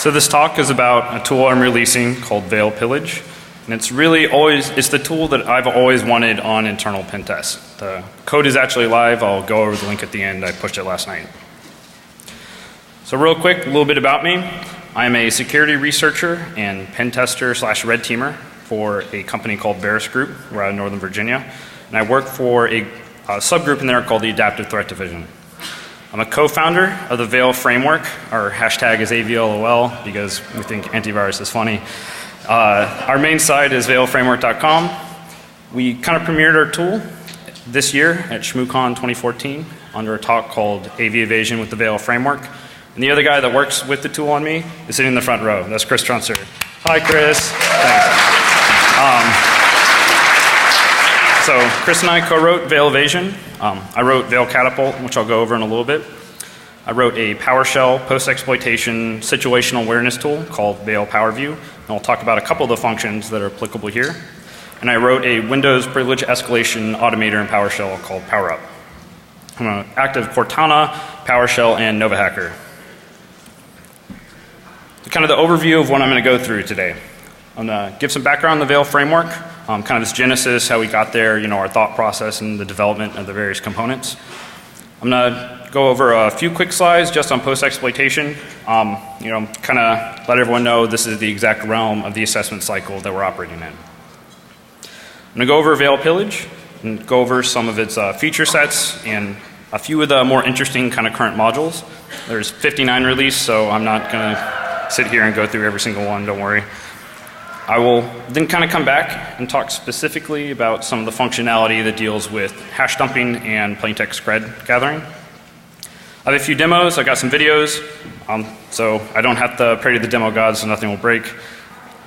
So this talk is about a tool I'm releasing called Veil Pillage. And it's the tool that I've always wanted on internal pen tests. The code is actually live. I'll go over the link at the end. I pushed it last night. So real quick, a little bit about me. I'm a security researcher and pen tester / red teamer for a company called Veris Group. We're out of Northern Virginia. And I work for a subgroup in there called the Adaptive Threat Division. I'm a co-founder of the Veil framework. Our hashtag is AVLOL because we think antivirus is funny. Our main site is veilframework.com. We kind of premiered our tool this year at ShmooCon 2014 under a talk called AV Evasion with the Veil framework. And the other guy that works with the tool on me is sitting in the front row. That's Chris Trunser. Hi, Chris. Thanks. So Chris and I co-wrote Veil Evasion. I wrote Veil Catapult, which I'll go over in a little bit. I wrote a PowerShell post-exploitation situational awareness tool called Veil PowerView. And I'll talk about a couple of the functions that are applicable here. And I wrote a Windows privilege escalation automator in PowerShell called PowerUp. I'm an active Cortana, PowerShell, and Nova hacker. Kind of the overview of what I'm going to go through today. I'm going to give some background on the Veil framework, kind of this genesis, how we got there, our thought process and the development of the various components. I'm going to go over a few quick slides just on post-exploitation. Kind of let everyone know this is the exact realm of the assessment cycle that we're operating in. I'm going to go over Veil Pillage and go over some of its feature sets and a few of the more interesting kind of current modules. There's 59 released, so I'm not going to sit here and go through every single one, don't worry. I will then kind of come back and talk specifically about some of the functionality that deals with hash dumping and plaintext cred gathering. I have a few demos, I've got some videos, so I don't have to pray to the demo gods so nothing will break.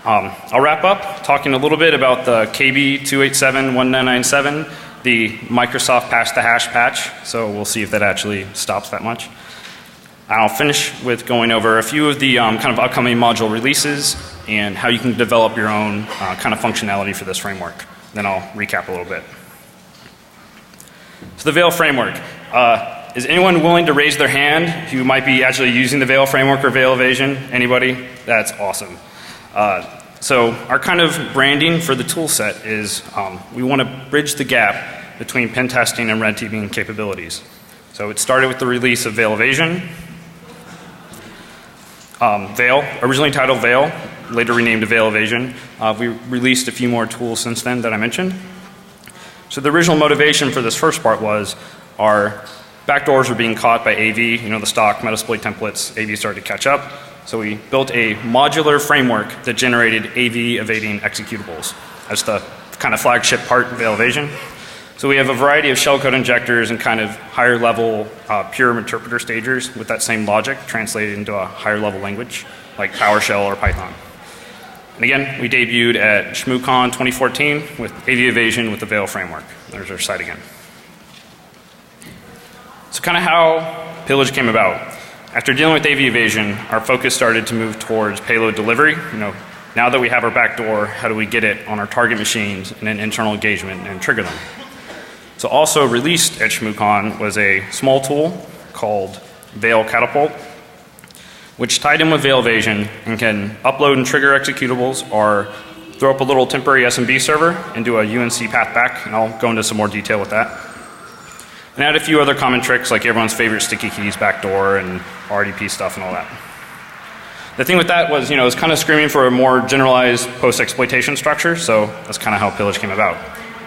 I'll wrap up talking a little bit about the KB2871997, the Microsoft Pass the Hash patch, so we'll see if that actually stops that much. I'll finish with going over a few of the kind of upcoming module releases and how you can develop your own kind of functionality for this framework. Then I'll recap a little bit. So the Veil framework. Is anyone willing to raise their hand who might be actually using the Veil framework or Veil Evasion? Anybody? That's awesome. So our kind of branding for the tool set is we want to bridge the gap between pen testing and red teaming capabilities. So it started with the release of Veil Evasion. Veil, originally titled Veil, later renamed to Veil Evasion. We released a few more tools since then that I mentioned. So the original motivation for this first part was our backdoors were being caught by AV, the stock Metasploit templates. AV started to catch up. So we built a modular framework that generated AV evading executables. That's the kind of flagship part of Veil Evasion. So we have a variety of shellcode injectors and kind of higher level pure interpreter stagers with that same logic translated into a higher level language like PowerShell or Python. And again, we debuted at ShmooCon 2014 with AV Evasion with the Veil framework. There's our site again. So kind of how Pillage came about. After dealing with AV Evasion, our focus started to move towards payload delivery. Now that we have our backdoor, how do we get it on our target machines in an internal engagement and trigger them? So also released at ShmooCon was a small tool called Veil Catapult, which tied in with Veil Evasion and can upload and trigger executables or throw up a little temporary SMB server and do a UNC path back, and I'll go into some more detail with that. And add a few other common tricks like everyone's favorite sticky keys backdoor and RDP stuff and all that. The thing with that was, it was kind of screaming for a more generalized post-exploitation structure, so that's kind of how Pillage came about.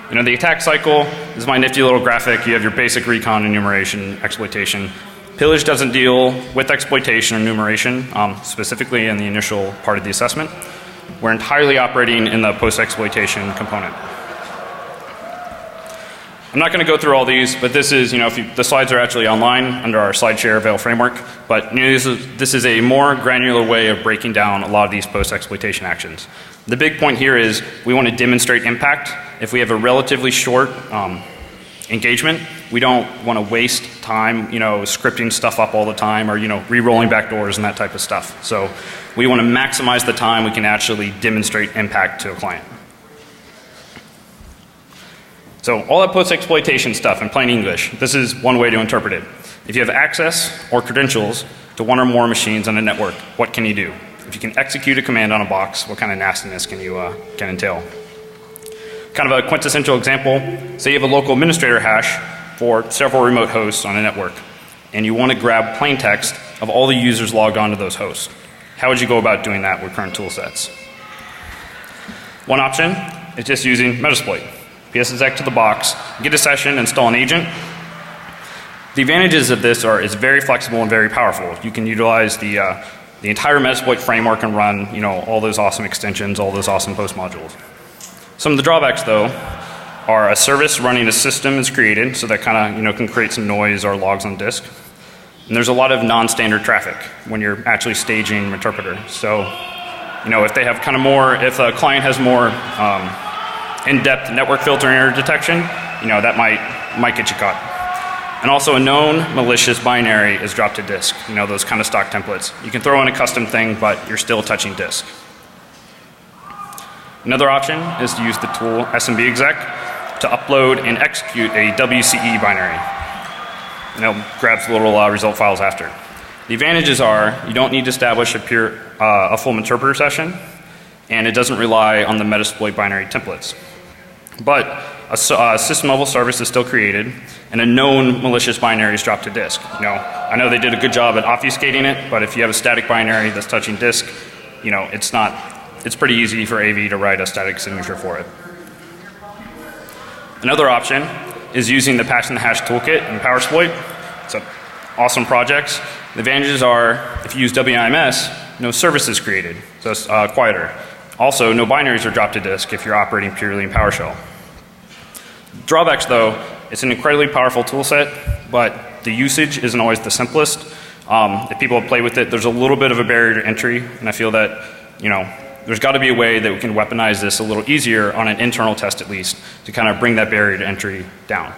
The attack cycle is my nifty little graphic. You have your basic recon, enumeration, exploitation. Pillage doesn't deal with exploitation or enumeration, specifically in the initial part of the assessment. We're entirely operating in the post-exploitation component. I'm not going to go through all these, but this is, the slides are actually online under our SlideShare Veil framework. But this is a more granular way of breaking down a lot of these post-exploitation actions. The big point here is we want to demonstrate impact. If we have a relatively short engagement, we don't want to waste time, scripting stuff up all the time or, re-rolling backdoors and that type of stuff. So we want to maximize the time we can actually demonstrate impact to a client. So all that post-exploitation stuff in plain English, this is one way to interpret it. If you have access or credentials to one or more machines on a network, what can you do? if you can execute a command on a box, what kind of nastiness can you can entail? Kind of a quintessential example, say you have a local administrator hash for several remote hosts on a network, and you want to grab plain text of all the users logged onto those hosts. How would you go about doing that with current tool sets? One option is just using Metasploit. PSExec to the box, get a session, install an agent. The advantages of this are it's very flexible and very powerful. You can utilize the entire Metasploit framework and run, you know, all those awesome extensions, all those awesome post modules. Some of the drawbacks, though, are a service running a system is created, so that kind of, you know, can create some noise or logs on disk. And there's a lot of non-standard traffic when you're actually staging Interpreter. So, you know, if they have kind of more, if a client has more in-depth network filtering or detection, you know, that might get you caught. And also a known malicious binary is dropped to disk. You know, those kind of stock templates. You can throw in a custom thing, but you're still touching disk. Another option is to use the tool SMBexec to upload and execute a WCE binary. And it'll grab the little result files after. The advantages are you don't need to establish a full interpreter session, and it doesn't rely on the Metasploit binary templates. But a system level service is still created, and a known malicious binary is dropped to disk. You know, I know they did a good job at obfuscating it, but if you have a static binary that's touching disk, you know, it's pretty easy for AV to write a static signature for it. Another option is using the patch and the hash toolkit in PowerSploit. It's an awesome project. The advantages are if you use WIMS, no service is created, so it's quieter. Also, no binaries are dropped to disk if you're operating purely in PowerShell. Drawbacks, though, it's an incredibly powerful tool set, but the usage isn't always the simplest. If people play with it, there's a little bit of a barrier to entry, and I feel that, you know, there's got to be a way that we can weaponize this a little easier on an internal test at least to kind of bring that barrier to entry down.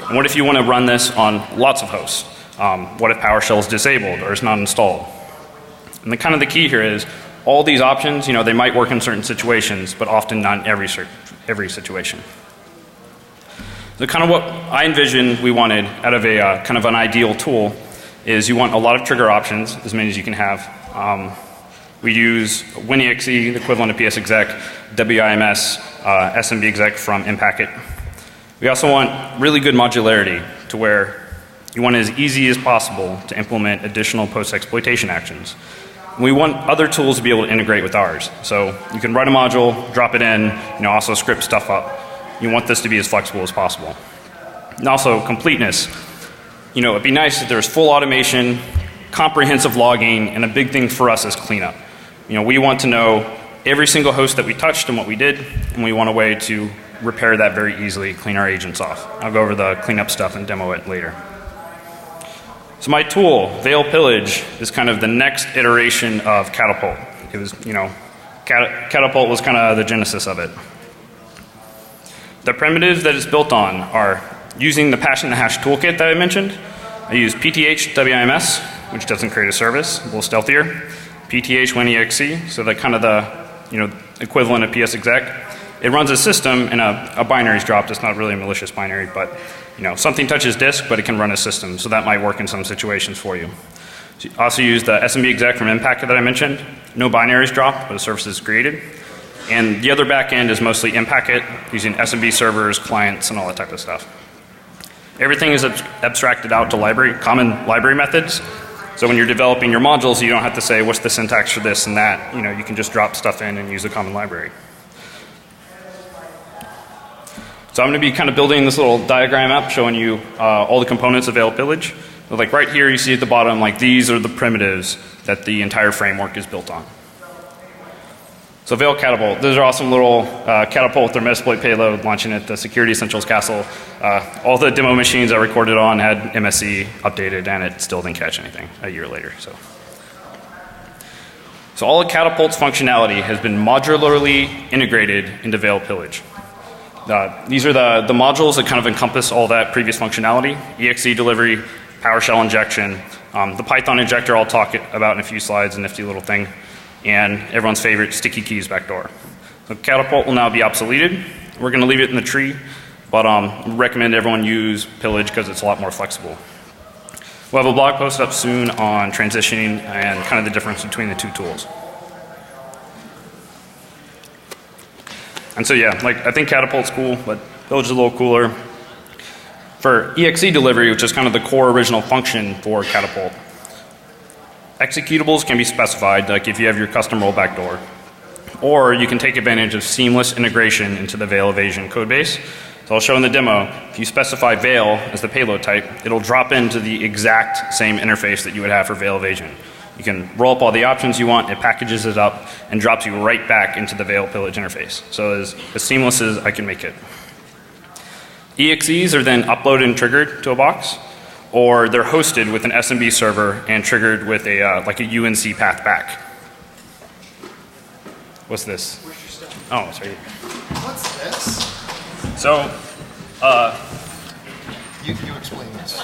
And what if you want to run this on lots of hosts? What if PowerShell is disabled or is not installed? And the key here is all these options, you know, they might work in certain situations, but often not in every situation. So kind of what I envisioned we wanted out of a kind of an ideal tool is you want a lot of trigger options, as many as you can have. We use WinExe, the equivalent of PSExec, WIMS, SMBexec from Impacket. We also want really good modularity to where you want it as easy as possible to implement additional post-exploitation actions. And we want other tools to be able to integrate with ours. So you can write a module, drop it in, you know, also script stuff up. You want this to be as flexible as possible. And also completeness. You know, it'd be nice if there's full automation, comprehensive logging, and a big thing for us is cleanup. You know, we want to know every single host that we touched and what we did, and we want a way to repair that very easily, clean our agents off. I'll go over the cleanup stuff and demo it later. So my tool, Veil Pillage, is kind of the next iteration of Catapult. It was, you know, Catapult was kind of the genesis of it. The primitives that it's built on are using the patch and the hash toolkit that I mentioned. I use PTH WIMS, which doesn't create a service, a little stealthier. PTH WinExe, so that kind of the, you know, equivalent of PSExec. It runs a system and a binary is dropped. It's not really a malicious binary, but, you know, something touches disk, but it can run a system, so that might work in some situations for you. So you also use the SMBexec from Impacket that I mentioned. No binaries dropped, but a service is created. And the other back end is mostly Impacket, using SMB servers, clients, and all that type of stuff. Everything is abstracted out to common library methods. So when you're developing your modules, you don't have to say, what's the syntax for this and that. You know, you can just drop stuff in and use a common library. So I'm going to be kind of building this little diagram up showing you all the components of Veil Pillage. So like right here, you see at the bottom, like these are the primitives that the entire framework is built on. So Veil Catapult, those are awesome little catapult with their Metasploit payload launching at the Security Essentials Castle. All the demo machines I recorded on had MSE updated, and it still didn't catch anything a year later. So all of Catapult's functionality has been modularly integrated into Veil Pillage. These are the modules that kind of encompass all that previous functionality: EXE delivery, PowerShell injection, the Python injector I'll talk about in a few slides, a nifty little thing, and everyone's favorite sticky keys backdoor. So Catapult will now be obsoleted. We're going to leave it in the tree, but recommend everyone use Pillage because it's a lot more flexible. We'll have a blog post up soon on transitioning and kind of the difference between the two tools. And so yeah, like I think Catapult's cool, but Pillage is a little cooler. For exe delivery, which is kind of the core original function for Catapult, executables can be specified, like if you have your custom rollback door. Or you can take advantage of seamless integration into the Veil Evasion codebase. So I'll show in the demo, if you specify Veil as the payload type, it'll drop into the exact same interface that you would have for Veil Evasion. You can roll up all the options you want, it packages it up, and drops you right back into the Veil Pillage interface. So as seamless as I can make it. EXEs are then uploaded and triggered to a box, or they're hosted with an SMB server and triggered with a like a UNC path back. What's this? Oh, it's right here. What's this? So, You explain this.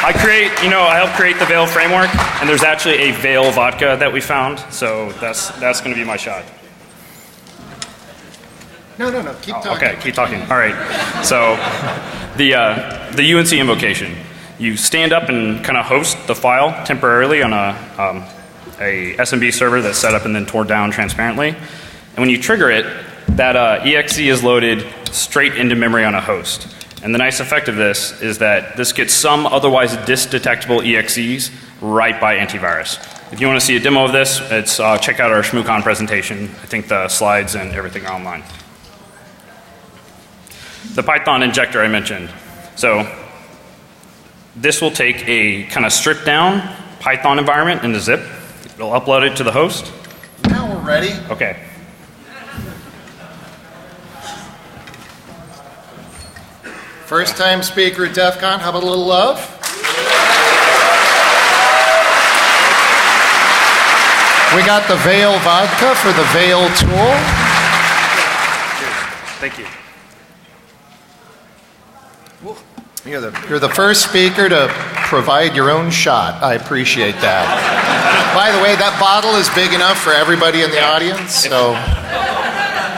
I helped create the Veil framework, and there's actually a Veil vodka that we found, so that's going to be my shot. No. Keep talking. Okay, keep talking. All right. So, the UNC invocation, you stand up and kind of host the file temporarily on a SMB server that's set up and then torn down transparently. And when you trigger it, that exe is loaded straight into memory on a host. And the nice effect of this is that this gets some otherwise disk detectable exes right by antivirus. If you want to see a demo of this, it's check out our ShmooCon presentation. I think the slides and everything are online. The Python injector I mentioned. So this will take a kind of stripped down Python environment into zip. It'll upload it to the host. Now we're ready. Okay. First time speaker at DEF CON. How about a little love? We got the Veil vodka for the Veil tool. Thank you. You're the first speaker to provide your own shot. I appreciate that. By the way, that bottle is big enough for everybody in the audience. So,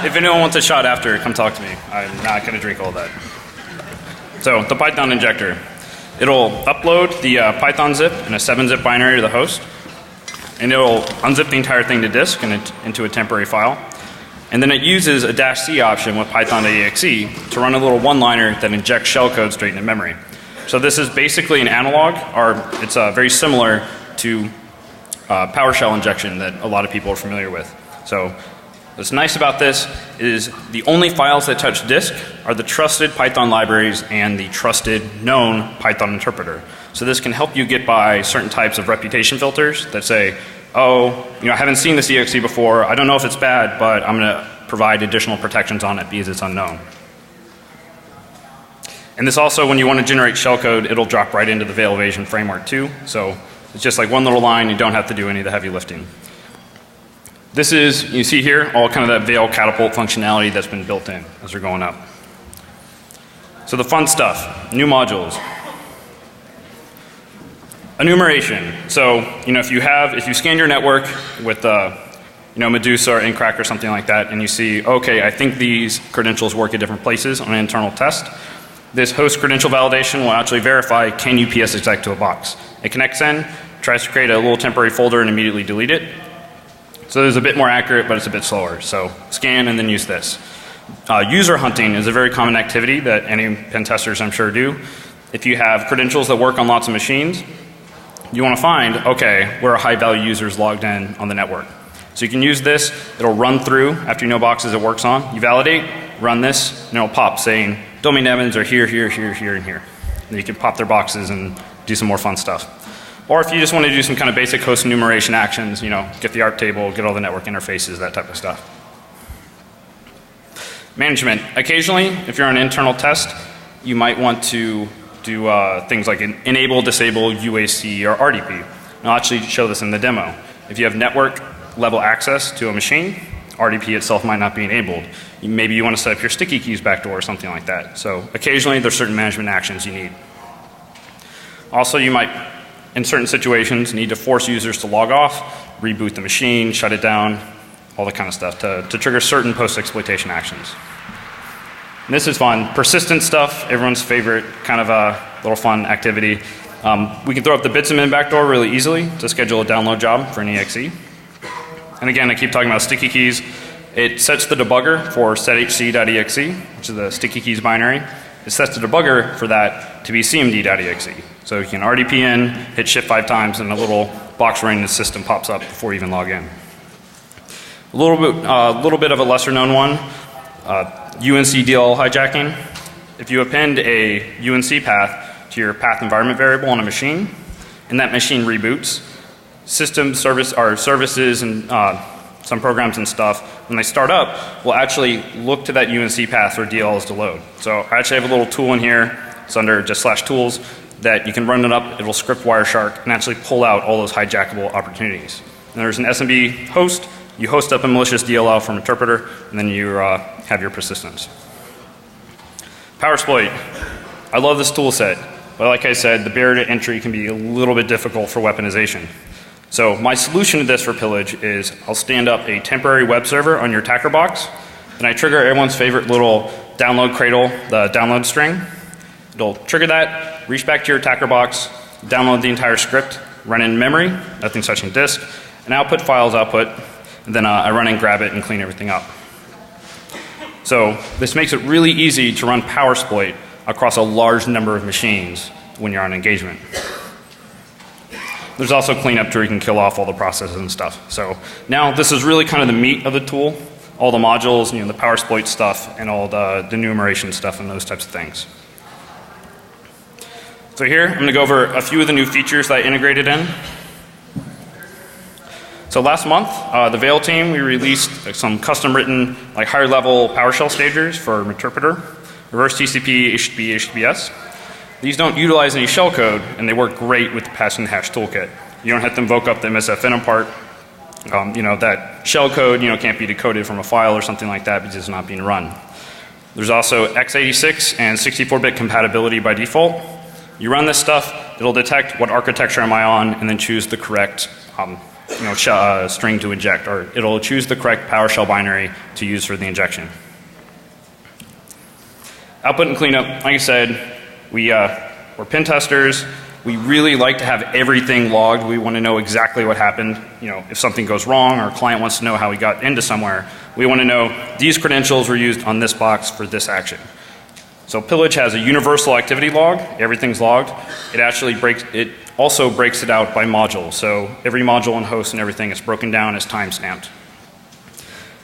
if anyone wants a shot after, come talk to me. I'm not going to drink all that. So the Python injector, it'll upload the Python zip in a 7-zip binary to the host, and it'll unzip the entire thing to disk and into a temporary file. And then it uses a -C option with Python.exe to run a little one-liner that injects shellcode straight into memory. So this is basically an analog, or it's very similar to PowerShell injection that a lot of people are familiar with. So what's nice about this is the only files that touch disk are the trusted Python libraries and the trusted known Python interpreter. So this can help you get by certain types of reputation filters that say, oh, I haven't seen this exe before, I don't know if it's bad, but I'm going to provide additional protections on it because it's unknown. And this also, when you want to generate shellcode, it'll drop right into the Veil Evasion framework too. So it's just like one little line, you don't have to do any of the heavy lifting. This is, you see here, all kind of that Veil Catapult functionality that's been built in as we're going up. So the fun stuff, new modules. Enumeration. So, if you scan your network with Medusa or Incrack or something like that, and you see, okay, I think these credentials work at different places on an internal test, this host credential validation will actually verify, can you PS exec to a box? It connects in, tries to create a little temporary folder and immediately delete it. So it's a bit more accurate, but it's a bit slower. So scan and then use this. User hunting is a very common activity that any pen testers I'm sure do. If you have credentials that work on lots of machines, you want to find, okay, where are high value users logged in on the network. So you can use this, it'll run through after you know boxes it works on. You validate, run this, and it'll pop saying domain admins are here, here, here, here, and here. And you can pop their boxes and do some more fun stuff. Or if you just want to do some kind of basic host enumeration actions, get the ARP table, get all the network interfaces, that type of stuff. Management. Occasionally, if you're on an internal test, you might want to do things like enable, disable UAC or RDP. And I'll actually show this in the demo. If you have network level access to a machine, RDP itself might not be enabled. Maybe you want to set up your sticky keys backdoor or something like that. So occasionally there's certain management actions you need. Also, you might, in certain situations, need to force users to log off, reboot the machine, shut it down, all that kind of stuff to trigger certain post-exploitation actions. And this is fun. Persistent stuff, everyone's favorite kind of a little fun activity. We can throw up the bits and min backdoor really easily to schedule a download job for an exe. And again, I keep talking about sticky keys. It sets the debugger for sethc.exe, which is the sticky keys binary. It sets the debugger for that to be cmd.exe. So you can RDP in, hit shift 5 times, and a little box running the system pops up before you even log in. A little bit of a lesser known one, UNC DLL hijacking. If you append a UNC path to your path environment variable on a machine, and that machine reboots, services and some programs and stuff, when they start up, will actually look to that UNC path for DLLs to load. So I actually have a little tool in here, it's under just /tools, that you can run it up, it will script Wireshark and actually pull out all those hijackable opportunities. And there's an SMB host, you host up a malicious DLL from interpreter, and then you have your persistence. PowerSploit. I love this tool set, but like I said, the barrier to entry can be a little bit difficult for weaponization. So my solution to this for pillage is I'll stand up a temporary web server on your attacker box, and I trigger everyone's favorite little download cradle, the download string. It'll trigger that, reach back to your attacker box, download the entire script, run in memory, nothing's touching disk, and output files output, and then I run and grab it and clean everything up. So this makes it really easy to run PowerSploit across a large number of machines when you're on engagement. There's also cleanup to where you can kill off all the processes and stuff. So now this is really kind of the meat of the tool, all the modules, the PowerSploit stuff, and all the enumeration stuff and those types of things. So here, I'm going to go over a few of the new features that I integrated in. So last month, the Veil team, we released some custom written, like higher level PowerShell stagers for interpreter, reverse TCP, HTTP, HTTPS. These don't utilize any shellcode, and they work great with the passing the hash toolkit. You don't have to invoke up the MSFN part. That shellcode, can't be decoded from a file or something like that because it's not being run. There's also x86 and 64-bit compatibility by default. You run this stuff, it'll detect what architecture am I on, and then choose the correct string to inject, or it'll choose the correct PowerShell binary to use for the injection. Output and cleanup, like I said, we're pen testers. We really like to have everything logged. We want to know exactly what happened. If something goes wrong or a client wants to know how we got into somewhere, we want to know these credentials were used on this box for this action. So Pillage has a universal activity log. Everything's logged. It also breaks it out by module. So every module and host and everything is broken down as time stamped.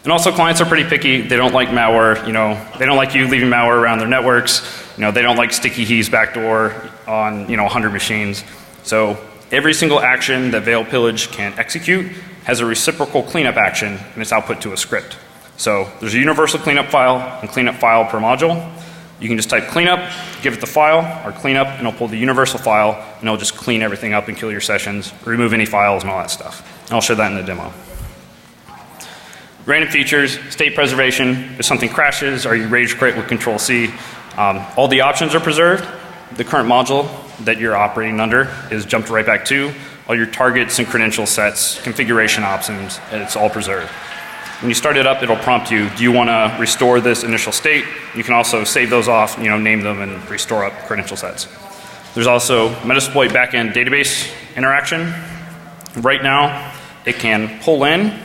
And also clients are pretty picky. They don't like malware. They don't like you leaving malware around their networks. They don't like sticky keys backdoor on 100 machines. So every single action that Veil Pillage can execute has a reciprocal cleanup action, and it's output to a script. So there's a universal cleanup file and cleanup file per module. You can just type cleanup, give it the file, or cleanup, and it'll pull the universal file, and it'll just clean everything up and kill your sessions, remove any files and all that stuff. And I'll show that in the demo. Random features, state preservation. If something crashes or you rage quit with Control C, all the options are preserved. The current module that you're operating under is jumped right back to. All your targets and credential sets, configuration options, it's all preserved. When you start it up, it'll prompt you, do you want to restore this initial state? You can also save those off, name them and restore up credential sets. There's also Metasploit backend database interaction. Right now, it can pull in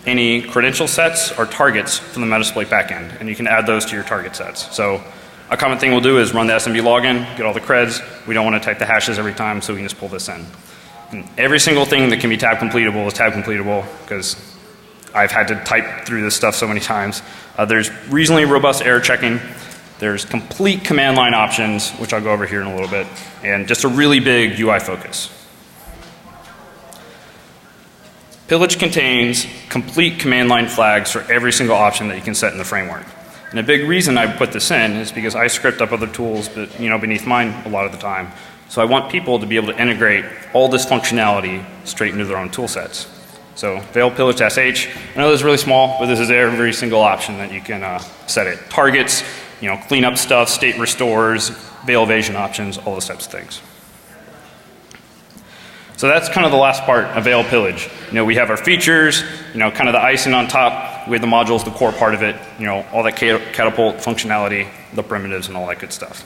any credential sets or targets from the Metasploit backend, and you can add those to your target sets. So a common thing we'll do is run the SMB login, get all the creds. We don't want to type the hashes every time, so we can just pull this in. And every single thing that can be tab completable is tab completable, because I've had to type through this stuff so many times. There's reasonably robust error checking. There's complete command line options, which I'll go over here in a little bit, and just a really big UI focus. Pillage contains complete command line flags for every single option that you can set in the framework. And a big reason I put this in is because I script up other tools beneath mine a lot of the time. So I want people to be able to integrate all this functionality straight into their own tool sets. So Veil Pillage sh. I know this is really small, but this is every single option that you can set it. Targets, clean up stuff, state restores, Veil evasion options, all those types of things. So that's kind of the last part of Veil Pillage. We have our features, kind of the icing on top. We have the modules, the core part of it, all that catapult functionality, the primitives and all that good stuff.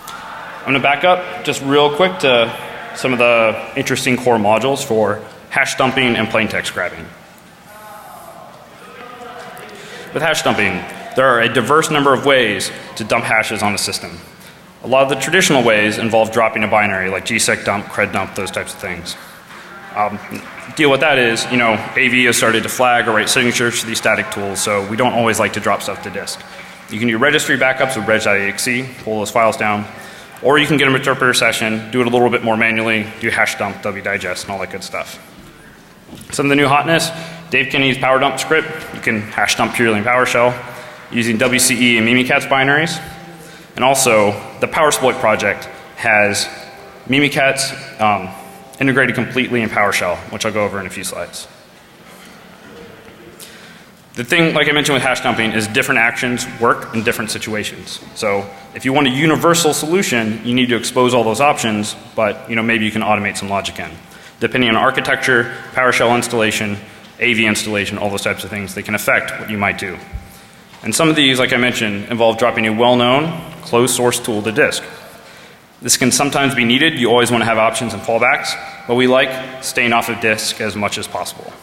I'm going to back up just real quick to some of the interesting core modules for hash dumping and plain text grabbing. With hash dumping, there are a diverse number of ways to dump hashes on a system. A lot of the traditional ways involve dropping a binary, like gsec dump, cred dump, those types of things. Deal with that is, AV has started to flag or write signatures to these static tools, so we don't always like to drop stuff to disk. You can do registry backups with reg.exe, pull those files down, or you can get an interpreter session, do it a little bit more manually, do hash dump, wdigest, and all that good stuff. Some of the new hotness, Dave Kinney's power dump script, you can hash dump purely in PowerShell using WCE and Mimikatz binaries. And also, the PowerSploit project has Mimikatz integrated completely in PowerShell, which I'll go over in a few slides. The thing, like I mentioned with hash dumping, is different actions work in different situations. So if you want a universal solution, you need to expose all those options, but maybe you can automate some logic in. Depending on architecture, PowerShell installation, AV installation, all those types of things, they can affect what you might do. And some of these, like I mentioned, involve dropping a well-known closed source tool to disk. This can sometimes be needed. You always want to have options and fallbacks, but we like staying off of disk as much as possible.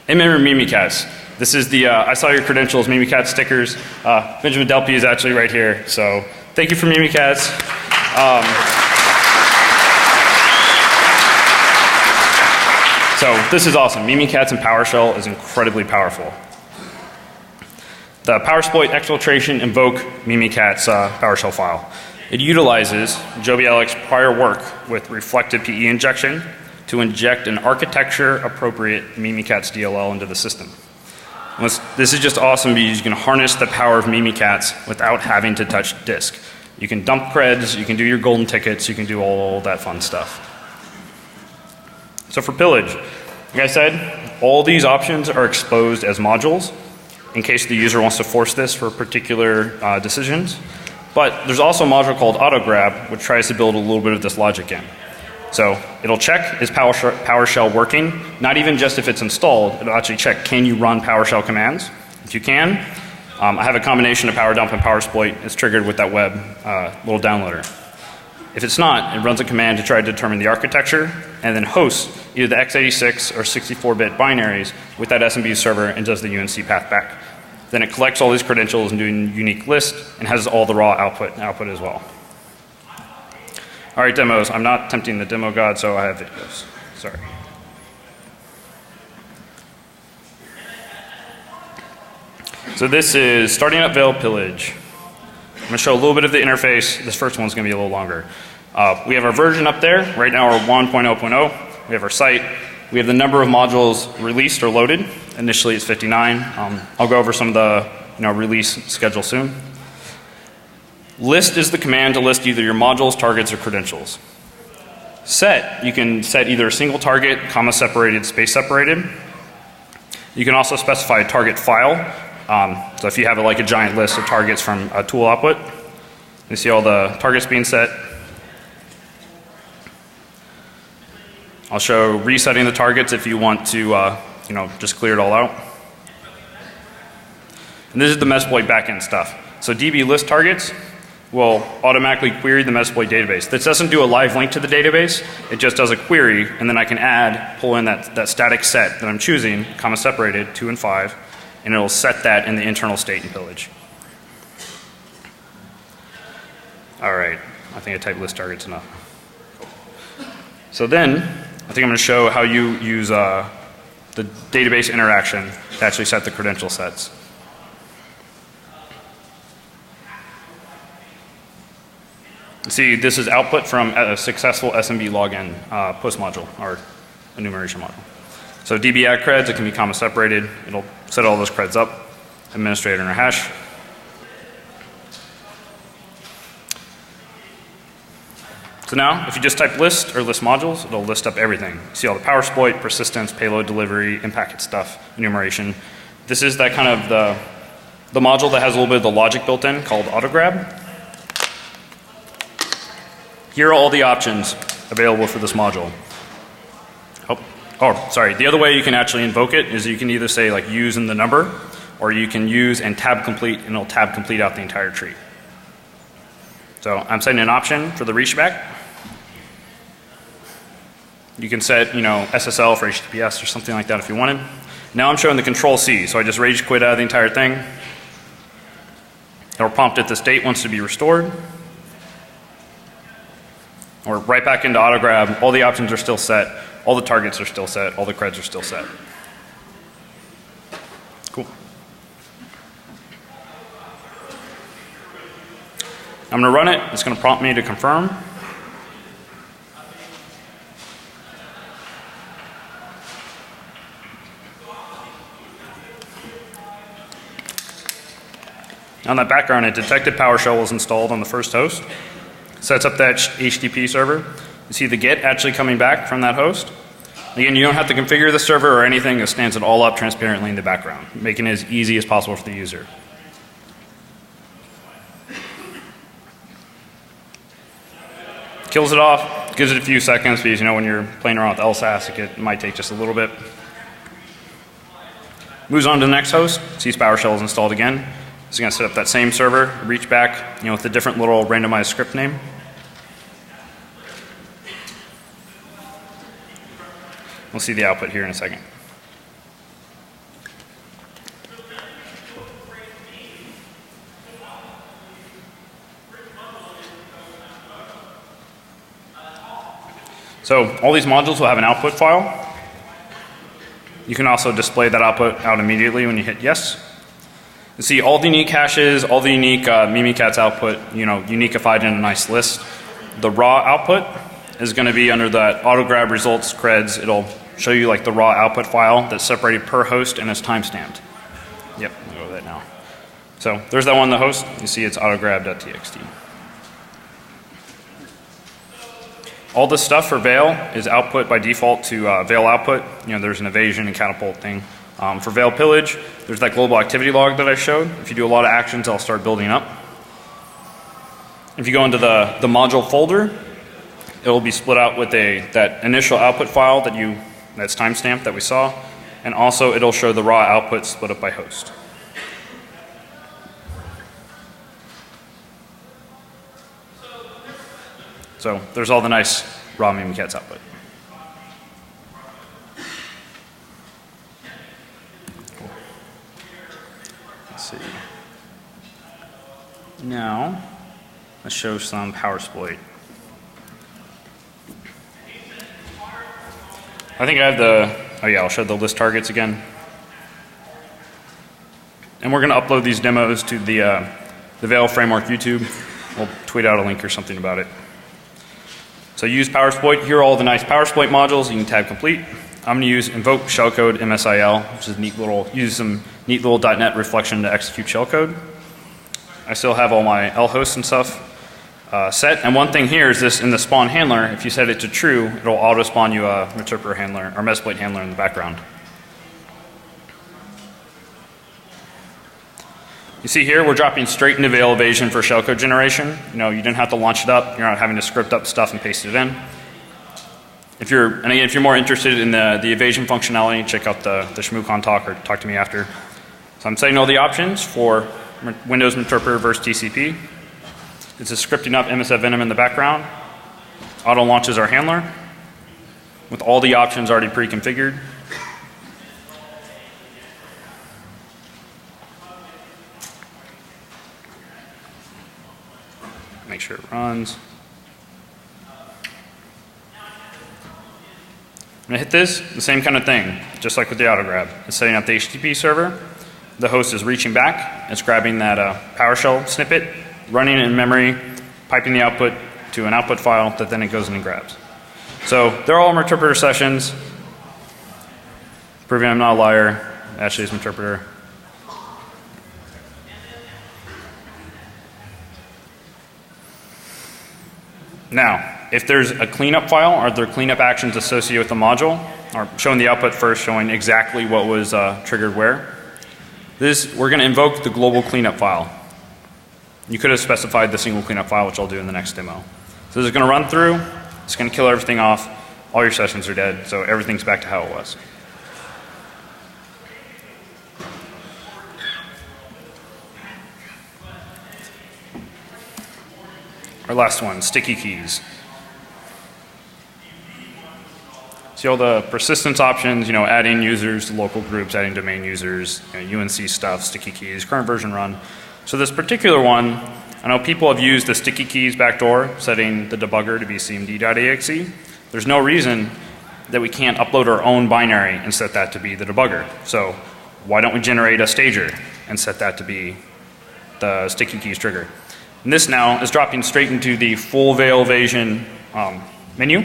In-memory Mimikatz. This is the I saw your credentials Mimikatz stickers. Benjamin Delpy is actually right here, so thank you for Mimikatz. So this is awesome. Mimikatz in PowerShell is incredibly powerful. The PowerSploit exploitation invoke Mimikatz PowerShell file. It utilizes Joby Alec's prior work with reflective PE injection to inject an architecture-appropriate Mimikatz DLL into the system. This is just awesome because you can harness the power of Mimikatz without having to touch disk. You can dump creds, you can do your golden tickets, you can do all that fun stuff. So for pillage, like I said, all these options are exposed as modules in case the user wants to force this for particular decisions. But there's also a module called AutoGrab, which tries to build a little bit of this logic in. So it'll check, is PowerShell working? Not even just if it's installed, it'll actually check, can you run PowerShell commands? If you can, I have a combination of PowerDump and PowerSploit. It's triggered with that web little downloader. If it's not, it runs a command to try to determine the architecture and then hosts either the x86 or 64-bit binaries with that SMB server and does the UNC path back. Then it collects all these credentials and does a unique list and has all the raw output as well. All right, demos. I'm not tempting the demo god, so I have videos. Sorry. So this is starting up Veil Pillage. I'm going to show a little bit of the interface. This first one's going to be a little longer. We have our version up there. Right now we're 1.0.0. We have our site. We have the number of modules released or loaded. Initially it's 59. I'll go over some of the release schedule soon. List is the command to list either your modules, targets, or credentials. Set, you can set either a single target, comma separated, space separated. You can also specify a target file. So if you have like a giant list of targets from a tool output, you see all the targets being set. I'll show resetting the targets if you want to just clear it all out. And this is the Metasploit backend stuff. So DB list targets will automatically query the Metasploit database. This doesn't do a live link to the database. It just does a query, and then I can pull in that static set that I'm choosing, comma separated, 2 and 5, and it'll set that in the internal state in Pillage. All right, I think I typed list targets enough. So then, I think I'm going to show how you use the database interaction to actually set the credential sets. See, this is output from a successful SMB login post module or enumeration module. So DB add creds, it can be comma separated. It'll set all those creds up, administrator in a hash. So now, if you just type list or list modules, it'll list up everything. See all the PowerSploit, persistence, payload delivery, in-packet stuff, enumeration. This is that kind of the module that has a little bit of the logic built in called AutoGrab. Here are all the options available for this module. Oh, sorry. The other way you can actually invoke it is you can either say like use in the number, or you can use and tab complete, and it'll tab complete out the entire tree. So I'm setting an option for the reach back. You can set, SSL for HTTPS or something like that if you wanted. Now I'm showing the control C, so I just rage quit out of the entire thing. It'll prompt if the state wants to be restored. Or right back into auto grab. All the options are still set. All the targets are still set. All the creds are still set. Cool. I'm going to run it. It's going to prompt me to confirm. On that background, it detected PowerShell was installed on the first host. Sets up that HTTP server. You see the GET actually coming back from that host. Again, you don't have to configure the server or anything. It stands it all up transparently in the background, making it as easy as possible for the user. Kills it off, gives it a few seconds because when you're playing around with LSASS, it might take just a little bit. Moves on to the next host, sees PowerShell is installed again. It's going to set up that same server, reach back, with a different little randomized script name. We'll see the output here in a second. So all these modules will have an output file. You can also display that output out immediately when you hit yes. You see all the unique hashes, all the unique Mimikatz output, uniqueified in a nice list. The raw output is going to be under that auto grab results creds. It'll show you like the raw output file that's separated per host and it's timestamped. Yep, I'll go with that now. So there's that one, the host. You see it's autograb.txt. All this stuff for Veil is output by default to Veil output. There's an evasion and catapult thing. For Veil Pillage, there's that global activity log that I showed. If you do a lot of actions, I'll start building up. If you go into the module folder, it will be split out with that initial output file that's timestamped that we saw, and also it'll show the raw output split up by host. So there's all the nice raw Mimikatz output. Cool. Let's see. Now, let's show some PowerSploit. I think I have I'll show the list targets again. And we're going to upload these demos to the Veil Framework YouTube. We'll tweet out a link or something about it. So use PowerSploit. Here are all the nice PowerSploit modules. You can tab complete. I'm going to use invoke shellcode MSIL, which is use some neat little .NET reflection to execute shellcode. I still have all my L hosts and stuff set. And one thing here is this in the spawn handler, if you set it to true, it'll auto spawn you a Meterpreter handler or Metasploit handler in the background. You see here, we're dropping straight into Veil evasion for shellcode generation. You didn't have to launch it up. You're not having to script up stuff and paste it in. And again, if you're more interested in the evasion functionality, check out the ShmooCon talk or talk to me after. So I'm setting all the options for Windows Meterpreter versus TCP. It's a scripting up MSF Venom in the background. Auto launches our handler with all the options already pre-configured. Make sure it runs. I'm going to hit this, the same kind of thing, just like with the auto grab. It's setting up the HTTP server. The host is reaching back. It's grabbing that PowerShell snippet, running it in memory, piping the output to an output file that then it goes in and grabs. So they're all Meterpreter sessions, proving I'm not a liar. Actually, it's Meterpreter. Now, if there's a cleanup file, are there cleanup actions associated with the module? Or showing the output first, showing exactly what was triggered where. We're going to invoke the global cleanup file. You could have specified the single cleanup file, which I'll do in the next demo. So this is going to run through. It's going to kill everything off. All your sessions are dead, so everything's back to how it was. Our last one, sticky keys. See all the persistence options, adding users to local groups, adding domain users, UNC stuff, sticky keys, current version run. So this particular one, I know people have used the sticky keys backdoor, setting the debugger to be cmd.exe. There's no reason that we can't upload our own binary and set that to be the debugger. So why don't we generate a stager and set that to be the sticky keys trigger? And this now is dropping straight into the full Veil Evasion menu.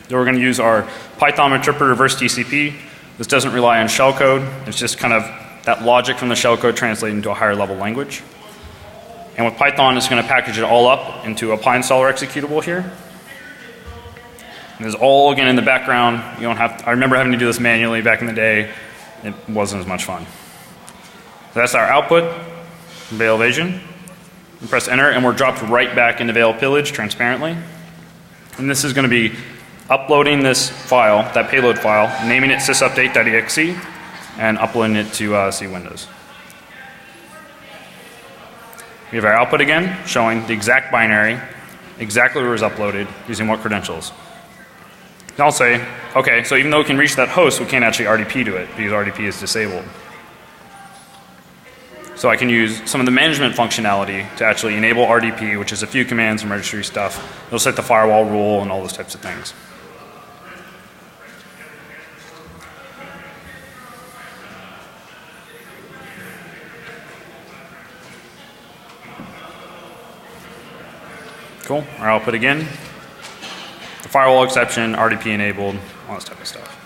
So we're going to use our Python interpreter reverse TCP. This doesn't rely on shellcode. It's just kind of that logic from the shellcode translated into a higher level language. And with Python, it's going to package it all up into a PyInstaller executable here. And this is all again in the background. You don't have. I remember having to do this manually back in the day. It wasn't as much fun. So that's our output, Veil Evasion. We press enter, and we're dropped right back into Veil Pillage transparently. And this is going to be uploading this file, that payload file, naming it sysupdate.exe, and uploading it to C Windows. We have our output again, showing the exact binary, exactly where it was uploaded, using what credentials. And I'll say, okay, so even though we can reach that host, we can't actually RDP to it, because RDP is disabled. So I can use some of the management functionality to actually enable RDP, which is a few commands and registry stuff. It'll set the firewall rule and all those types of things. Cool. Our output again. The firewall exception, RDP enabled, all this type of stuff.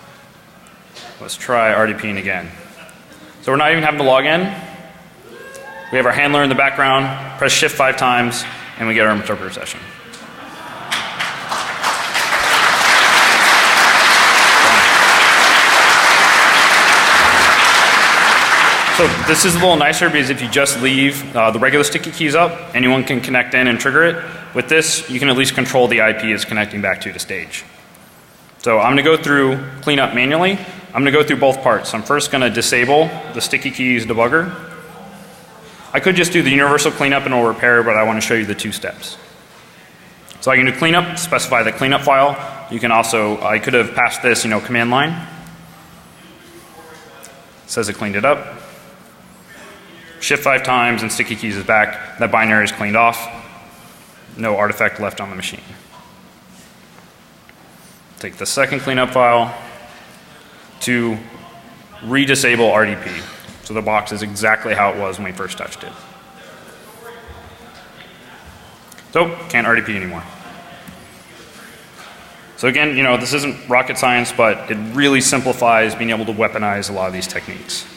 Let's try RDPing again. So we're not even having to log in. We have our handler in the background, press shift 5 times, and we get our interpreter session. So this is a little nicer because if you just leave the regular sticky keys up, anyone can connect in and trigger it. With this, you can at least control the IP it's connecting back to stage. So I'm going to go through cleanup manually. I'm going to go through both parts. I'm first going to disable the sticky keys debugger. I could just do the universal cleanup and it'll repair, but I want to show you the 2 steps. So I can do cleanup, specify the cleanup file. You can also, I could have passed this, command line. It says it cleaned it up. Shift 5 times and sticky keys is back. That binary is cleaned off. No artifact left on the machine. Take the second cleanup file to redisable RDP. So the box is exactly how it was when we first touched it. So can't RDP anymore. So again, this isn't rocket science, but it really simplifies being able to weaponize a lot of these techniques.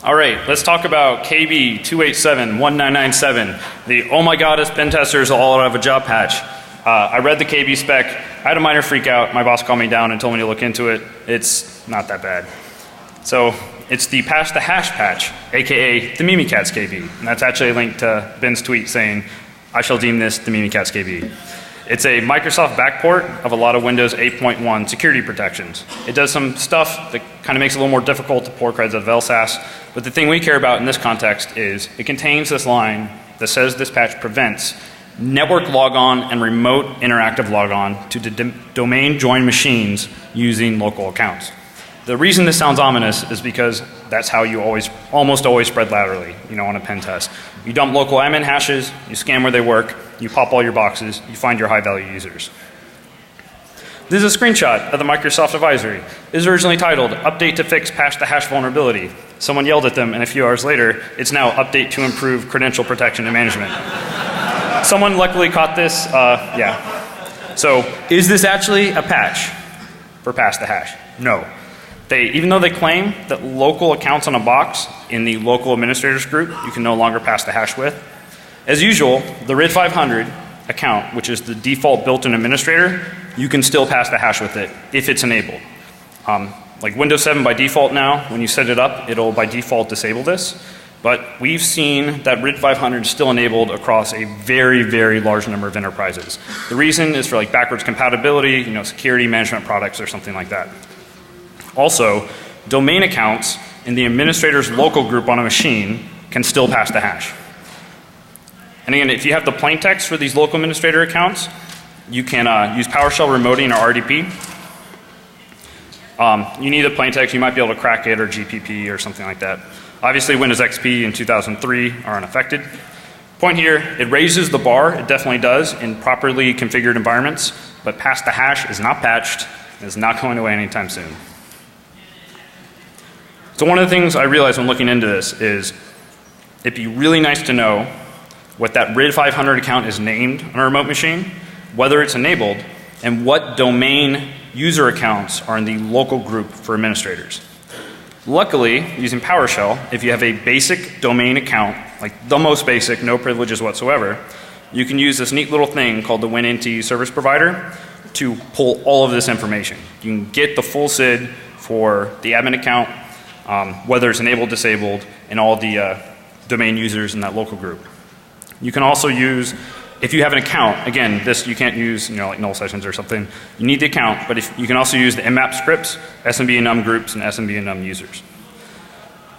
All right, let's talk about KB 287-1997. The oh my god, us pen testers all have a job patch. I read the KB spec. I had a minor freak out. My boss called me down and told me to look into it. It's not that bad. So it's the pass the hash patch, aka the Mimikatz KB. And that's actually a link to Ben's tweet saying, I shall deem this the Mimikatz KB. It's a Microsoft backport of a lot of Windows 8.1 security protections. It does some stuff that kind of makes it a little more difficult to pour creds out of LSASS, but the thing we care about in this context is it contains this line that says this patch prevents network logon and remote interactive logon to domain join machines using local accounts. The reason this sounds ominous is because that's how you almost always spread laterally, on a pen test. You dump local admin hashes, you scan where they work, you pop all your boxes, you find your high value users. This is a screenshot of the Microsoft advisory. It was originally titled, Update to fix Pass the Hash vulnerability. Someone yelled at them and a few hours later, it's now Update to improve credential protection and management. Someone luckily caught this, yeah. So, is this actually a patch for Pass the Hash? No. Even though they claim that local accounts on a box in the local administrators group, you can no longer pass the hash with. As usual, the RID 500 account, which is the default built-in administrator, you can still pass the hash with it if it's enabled. Like Windows 7 by default now, when you set it up, it'll by default disable this. But we've seen that RID 500 is still enabled across a very, very large number of enterprises. The reason is for backwards compatibility, security management products or something like that. Also, domain accounts in the administrator's local group on a machine can still pass the hash. And again, if you have the plain text for these local administrator accounts, you can use PowerShell remoting or RDP. You need a plain text, you might be able to crack it or GPP or something like that. Obviously Windows XP and 2003 are unaffected. Point here, it raises the bar, it definitely does, in properly configured environments, but pass the hash is not patched, and is not going away anytime soon. So one of the things I realized when looking into this is it'd be really nice to know what that RID 500 account is named on a remote machine, whether it's enabled, and what domain user accounts are in the local group for administrators. Luckily, using PowerShell, if you have a basic domain account, like the most basic, no privileges whatsoever, you can use this neat little thing called the WinNT service provider to pull all of this information. You can get the full SID for the admin account, whether it's enabled, disabled, and all the domain users in that local group. You can also use, if you have an account, again, this you can't use, like null sessions or something. You need the account, but you can also use the mmap scripts, SMB and num groups, and SMB and num users.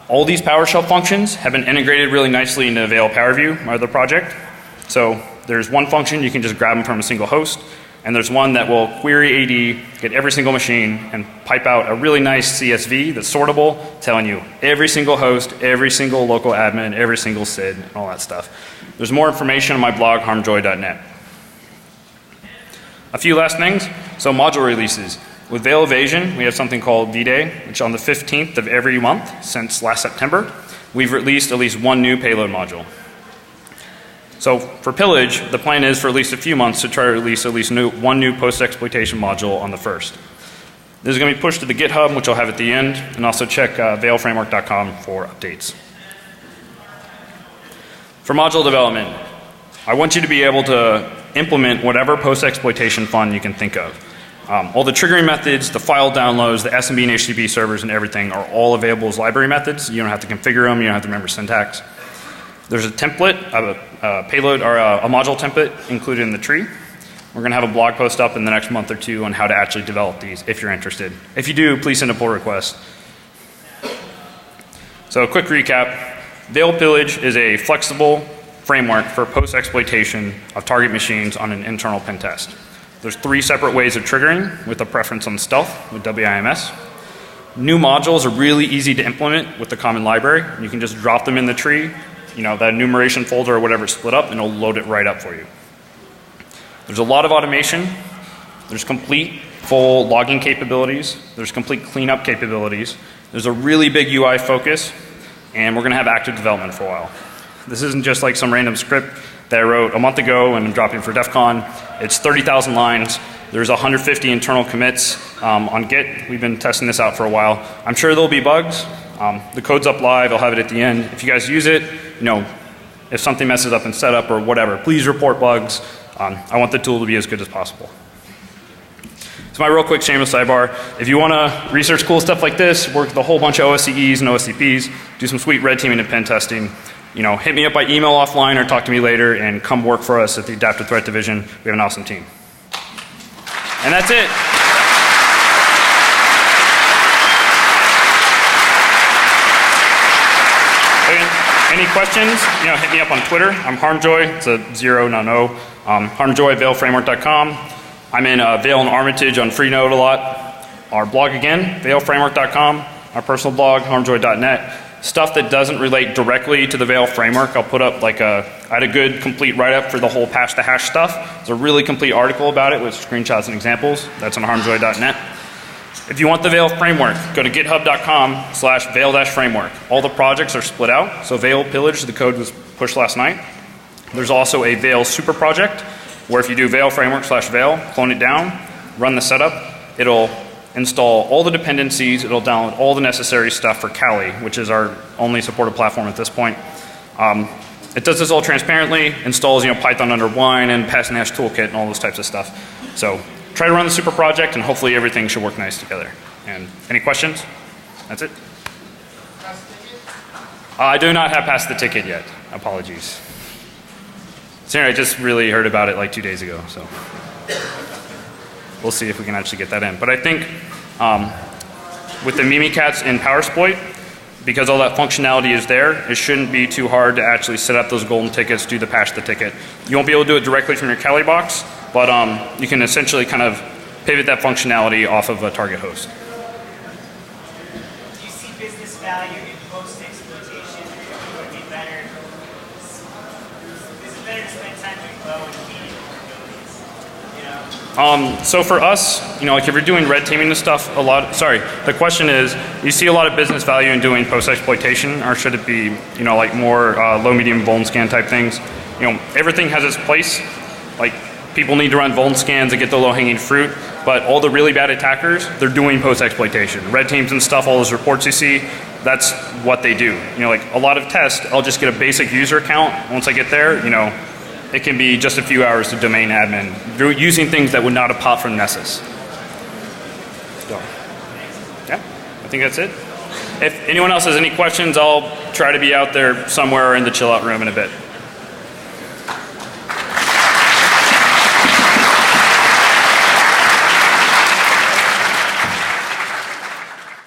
All these PowerShell functions have been integrated really nicely into Veil PowerView, my other project. So there's one function, you can just grab them from a single host, and there's one that will query AD, get every single machine, and pipe out a really nice CSV that's sortable, telling you every single host, every single local admin, every single SID, and all that stuff. There's more information on my blog, harmjoy.net. A few last things. So module releases. With Veil Evasion, we have something called V-Day, which on the 15th of every month since last September, we've released at least one new payload module. So for Pillage, the plan is for at least a few months to try to release at least one new post-exploitation module on the 1st. This is going to be pushed to the GitHub, which I'll have at the end, and also check veilframework.com for updates. For module development, I want you to be able to implement whatever post-exploitation fun you can think of. All the triggering methods, the file downloads, the SMB and HTTP servers and everything are all available as library methods. You don't have to configure them, you don't have to remember syntax. There's a template, a payload, or a module template included in the tree. We're going to have a blog post up in the next month or two on how to actually develop these if you're interested. If you do, please send a pull request. So a quick recap. Veil Pillage is a flexible framework for post-exploitation of target machines on an internal pen test. There's 3 separate ways of triggering with a preference on stealth with WIMS. New modules are really easy to implement with the common library. You can just drop them in the tree, that enumeration folder or whatever split up, and it'll load it right up for you. There's a lot of automation. There's complete full logging capabilities. There's complete cleanup capabilities. There's a really big UI focus, and we're going to have active development for a while. This isn't just like some random script that I wrote a month ago and I'm dropping for DEF CON. It's 30,000 lines. There's 150 internal commits on Git. We've been testing this out for a while. I'm sure there'll be bugs. The code's up live. I'll have it at the end. If you guys use it, if something messes up in setup or whatever, please report bugs. I want the tool to be as good as possible. So my real quick shameless sidebar, if you want to research cool stuff like this, work with a whole bunch of OSCEs and OSCPs, do some sweet red teaming and pen testing, hit me up by email offline or talk to me later and come work for us at the Adaptive Threat Division. We have an awesome team. And that's it. Any questions? Hit me up on Twitter. I'm Harmjoy. It's a 0, not an O. Harmjoy, veilframework.com. I'm in Veil and Armitage on Freenode a lot. Our blog again, veilframework.com. Our personal blog, harmjoy.net. Stuff that doesn't relate directly to the Veil framework, I'll put up I had a good complete write-up for the whole patch to hash stuff. It's a really complete article about it with screenshots and examples. That's on harmjoy.net. If you want the Veil framework, go to github.com/veil-framework. All the projects are split out. So Veil Pillage, the code was pushed last night. There's also a Veil super project where if you do Veil framework/Veil, clone it down, run the setup, it'll install all the dependencies, it'll download all the necessary stuff for Kali, which is our only supported platform at this point. It does this all transparently, installs Python under Wine and Pass and Hash Toolkit and all those types of stuff. So try to run the super project and hopefully everything should work nice together. And any questions? That's it. I do not have passed the ticket yet. Apologies. Sorry, I just really heard about it like 2 days ago, so we'll see if we can actually get that in. But I think with the Mimikatz in PowerSploit, because all that functionality is there, it shouldn't be too hard to actually set up those golden tickets, do the patch the ticket. You won't be able to do it directly from your Kali box, but you can essentially kind of pivot that functionality off of a target host. Do you see business value in post-exploitation? Would it be better? Is it better to spend time doing low and medium vulnerabilities? You know? So for us, like if you're doing red teaming and stuff, the question is, you see a lot of business value in doing post-exploitation, or should it be, like more low, medium, vuln scan type things? Everything has its place. Like, people need to run vuln scans to get the low-hanging fruit, but all the really bad attackers, they're doing post-exploitation. Red teams and stuff, all those reports you see, that's what they do. Like a lot of tests, I'll just get a basic user account. Once I get there, it can be just a few hours to domain admin. They're using things that would not have popped from Nessus. So, yeah, I think that's it. If anyone else has any questions, I'll try to be out there somewhere in the chill out room in a bit.